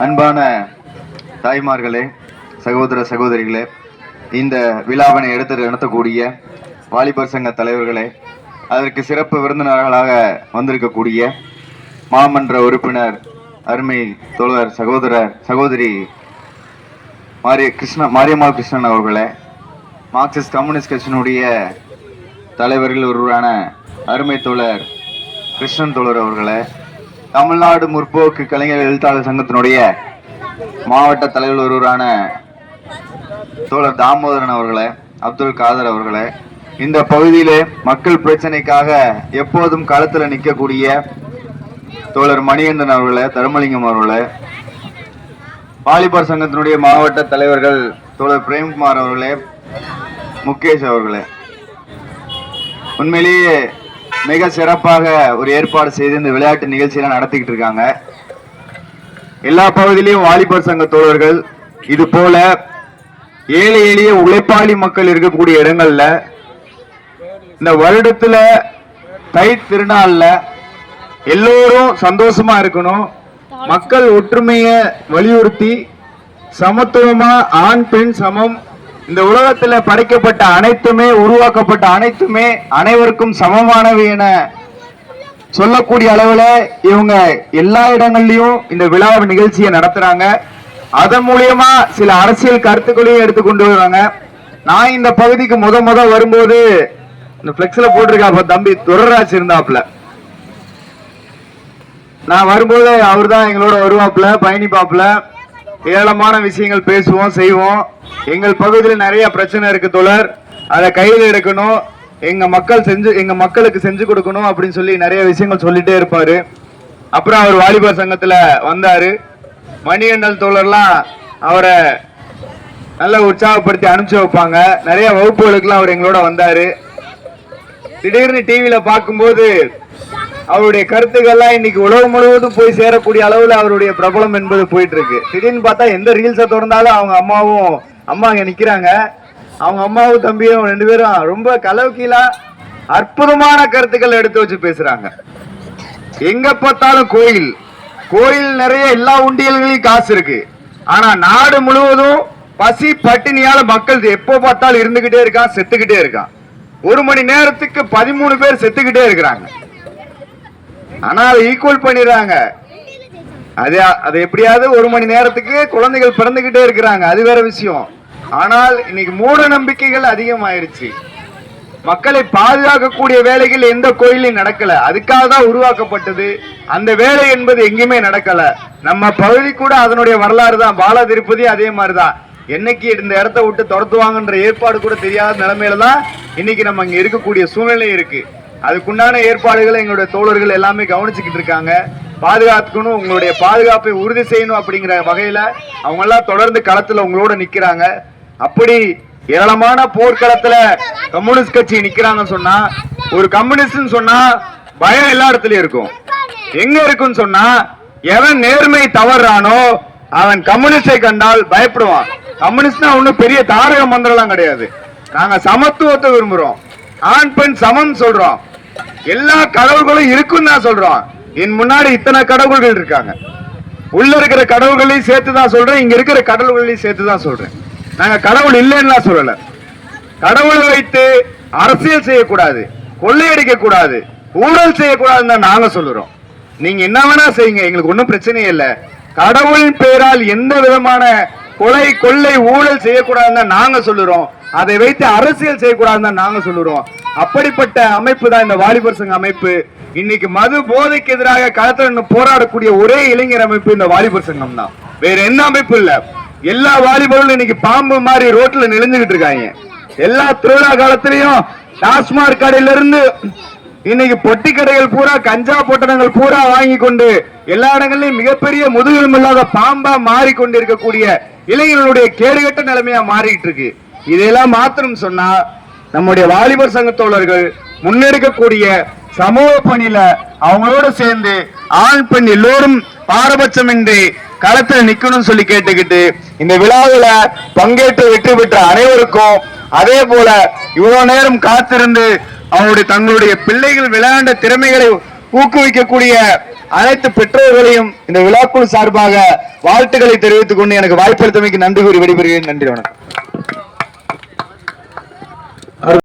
அன்பான தாய்மார்களே, சகோதர சகோதரிகளே, இந்த விழாவினை எடுத்து நடத்தக்கூடிய வாலிபர் சங்க தலைவர்களே, அதற்கு சிறப்பு விருந்தினர்களாக வந்திருக்கக்கூடிய மாமன்ற உறுப்பினர் அருமை தோழர் சகோதரி மாரியம்மாள் கிருஷ்ணன் அவர்களே, மார்க்சிஸ்ட் கம்யூனிஸ்ட் கட்சியினுடைய தலைவர்கள் ஒருவரான அருமை தோழர் கிருஷ்ணன் தோழர் அவர்களே, தமிழ்நாடு முற்போக்கு கலைஞர் எழுத்தாளர் சங்கத்தினுடைய மாவட்ட தலைவர் ஒருவரான தோழர் தாமோதரன் அவர்களே, அப்துல் காதர் அவர்களே, இந்த பகுதியிலே மக்கள் பிரச்சனைக்காக எப்போதும் களத்தில் நிற்கக்கூடிய தோழர் மணிகண்டன் அவர்களே, தர்மலிங்கம் அவர்களே, வாலிபர் சங்கத்தினுடைய மாவட்ட தலைவர்கள் தோழர் பிரேம்குமார் அவர்களே, முகேஷ் அவர்களே, உண்மையிலேயே மிக சிறப்பாக ஒரு ஏற்பாடு செய்து இந்த விளையாட்டு நிகழ்ச்சியெல்லாம் நடத்திக்கிட்டு இருக்காங்க. எல்லா பகுதியிலையும் வாலிபர் சங்க தோழர்கள் இது போல ஏழை எளிய உழைப்பாளி மக்கள் இருக்கக்கூடிய இடங்கள்ல இந்த வருடத்துல தை திருநாள்ல எல்லோரும் சந்தோஷமா இருக்கணும், மக்கள் ஒற்றுமையை வலியுறுத்தி சமத்துவமா ஆண் பெண் சமம், இந்த உலகத்துல படைக்கப்பட்ட அனைத்துமே உருவாக்கப்பட்ட அனைத்துமே அனைவருக்கும் சமமானவை என சொல்லக்கூடிய அளவுல இவங்க எல்லா இடங்கள்லயும் இந்த விழா நிகழ்ச்சியை நடத்துறாங்க. அதன் மூலியமா சில அரசியல் கருத்துக்களையும் எடுத்துக்கொண்டு வராங்க. நான் இந்த பகுதிக்கு முத வரும்போது இந்த பிளெக்ஸ்ல போட்டிருக்கா தம்பி துரராஜ் இருந்தாப்ல, நான் வரும்போது அவர் தான் எங்களோட வருவாப்புல, பயணிப்பாப்புல, ஏராளமான விஷயங்கள் பேசுவோம் செய்வோம். எங்கள் பகுதியில் நிறைய பிரச்சனை இருக்கு தோழர், அதை கையில் எடுக்கணும், எங்க மக்களுக்கு செஞ்சு கொடுக்கணும் அப்படின்னு சொல்லி நிறைய விஷயங்கள் சொல்லிட்டே இருப்பாரு. அப்புறம் அவர் வாலிபர் சங்கத்துல வந்தாரு. மணிகண்டன் தோழர்லாம் அவரை நல்ல உற்சாகப்படுத்தி அனுப்பிச்சு வைப்பாங்க. நிறைய வகுப்புகளுக்கெல்லாம் அவர் எங்களோட வந்தாரு. திடீர்னு டிவியில பார்க்கும்போது அவருடைய கருத்துக்கள்லாம் இன்னைக்கு உலகம் முழுவதும் போய் சேரக்கூடிய அளவுல அவருடைய பிரபலம் என்பது போயிட்டு இருக்கு. திடீர்னு பார்த்தா எந்த ரீல்ஸை திறந்தாலும் அவங்க அம்மா அங்க நிக்கிறாங்க. அவங்க அம்மாவும் தம்பியும் ரெண்டு பேரும் ரொம்ப கலவுக்கீழா அற்புதமான கருத்துக்கள் எடுத்து வச்சு பேசுறாங்க. எங்க பார்த்தாலும் கோயில் நிறைய எல்லா உண்டியல்களையும் காசு இருக்கு. ஆனா நாடு முழுவதும் பசி பட்டினியால மக்கள் எப்போ பார்த்தாலும் இருந்துகிட்டே இருக்கான், செத்துக்கிட்டே இருக்கான். 1 மணி நேரத்துக்கு 13 பேர் செத்துக்கிட்டே இருக்கிறாங்க. ஆனா அதை ஈக்குவல் பண்ணிடுறாங்க. அது எப்படியாவது 1 மணி நேரத்துக்கு குழந்தைகள் பிறந்துகிட்டே இருக்கிறாங்க, அது வேற விஷயம். ஆனால் இன்னைக்கு மூட நம்பிக்கைகள் அதிகமாயிருச்சு. மக்களை பாதுகாக்கக்கூடிய வேலைகள் எந்த கோயிலையும் நடக்கல, அதுக்காக தான் உருவாக்கப்பட்டது. அந்த வேலை என்பது எங்கேயுமே நடக்கல. நம்ம பகுதி கூட அதனுடைய வரலாறு தான். பாலா திருப்பதி அதே மாதிரிதான். என்னைக்கு இந்த இடத்த விட்டு துரத்துவாங்கன்ற ஏற்பாடு கூட தெரியாத நிலைமையில தான் இன்னைக்கு நம்ம இங்க இருக்கக்கூடிய சூழ்நிலை இருக்கு. அதுக்குண்டான ஏற்பாடுகளை எங்களுடைய தோழர்கள் எல்லாமே கவனிச்சுக்கிட்டு இருக்காங்க. பாதுகாக்கணும், உங்களுடைய பாதுகாப்பை உறுதி செய்யணும் அப்படிங்கிற வகையில அவங்க எல்லாம் தொடர்ந்து களத்துல உங்களோட நிக்கிறாங்க. அப்படி ஏராளமான போர்க்களத்துல கம்யூனிஸ்ட் கட்சி நிக்கிறாங்கன்னு சொன்னா, ஒரு கம்யூனிஸ்ட் சொன்னா பயம் எல்லா இடத்துலயும் இருக்கும். எங்க இருக்குன்னு சொன்னா, எவன் நேர்மை தவறானோ அவன் கம்யூனிஸ்டை கண்டால் பயப்படுவான். கம்யூனிஸ்ட்னா ஒன்னும் பெரிய தாரக மந்திரம் கிடையாது. நாங்க சமத்துவத்தை விரும்புறோம், ஆண் பெண் சமம் சொல்றோம், எல்லா கடவுள்களும் இருக்குன்னு தான் சொல்றோம். என் முன்னாடி இத்தனை கடவுள்கள் இருக்காங்க. உள்ள இருக்கிற கடவுள்களையும் சேர்த்துதான் சொல்றேன், இங்க இருக்கிற கடவுள்களையும் சேர்த்துதான் சொல்றேன். நாங்க கடவுள் இல்லைன்னா சொல்லல. கடவுளை வைத்து அரசியல் செய்யக்கூடாது, கொள்ளையடிக்க கூடாது, ஊழல் செய்யக்கூடாதுன்னு தான் நாங்க சொல்லுறோம். நீங்க என்ன வேணா செய்யுங்க, எங்களுக்கு ஒன்றும் பிரச்சனையே இல்லை. கடவுளின் பெயரால் எந்த விதமான கொலை கொள்ளை ஊழல் செய்யக்கூடாதுன்னு தான் நாங்க சொல்லுறோம். அதை வைத்து அரசியல் செய்யக்கூடாதுன்னு தான் நாங்க சொல்லுறோம். அப்படிப்பட்ட அமைப்பு தான் இந்த வாலிபர் சங்க அமைப்பு. இன்னைக்கு மது போதைக்கு எதிராக களத்தில் போராடக்கூடிய ஒரே இளைஞர் அமைப்பு இந்த வாலிபர் சங்கம் தான், வேற எந்த அமைப்பு இல்ல. எல்லா வாலிபர்களும் இன்னைக்கு பாம்பு மாதிரி ரோட்ல நெளிஞ்சுகிட்டு இருக்காங்க. எல்லா திருவிழா காலத்திலையும் டாஸ்மாக் கடையில இருந்து இன்னைக்கு பொட்டி கடைகள் பூரா, கஞ்சா பொட்டணங்கள் பூரா வாங்கி கொண்டு எல்லா இடங்களையும் மிகப்பெரிய முதுகெலும்பு இல்லாத பாம்பா மாறிக்கொண்டு இருக்கக்கூடிய இளைஞர்களுடைய கேடுகட்ட நிலைமையா மாறிட்டு இருக்கு. இதெல்லாம் மாத்திரம் சொன்னா நம்முடைய வாலிபர் சங்க தோழர்கள் முன்னெடுக்கக்கூடிய சமூக பணியில அவங்களோட சேர்ந்து ஆண் பெண் எல்லோரும் பாரபட்சமின்றி களத்தில் நிக்கணும்னு சொல்லி கேட்டுக்கிட்டு இந்த விழாவில பங்கேற்று வெற்றி பெற்ற அனைவருக்கும், அதே போல இவ்வளவு நேரம் காத்திருந்து அவங்களுடைய தங்களுடைய பிள்ளைகள் விளையாண்ட திறமைகளை ஊக்குவிக்கக்கூடிய அனைத்து பெற்றோர்களையும் இந்த விழாக்குழு சார்பாக வாழ்த்துக்களை தெரிவித்துக் கொண்டு எனக்கு வாய்ப்பளித்தமைக்கு நன்றி கூறி விடைபெறுகிறேன். நன்றி, வணக்கம்.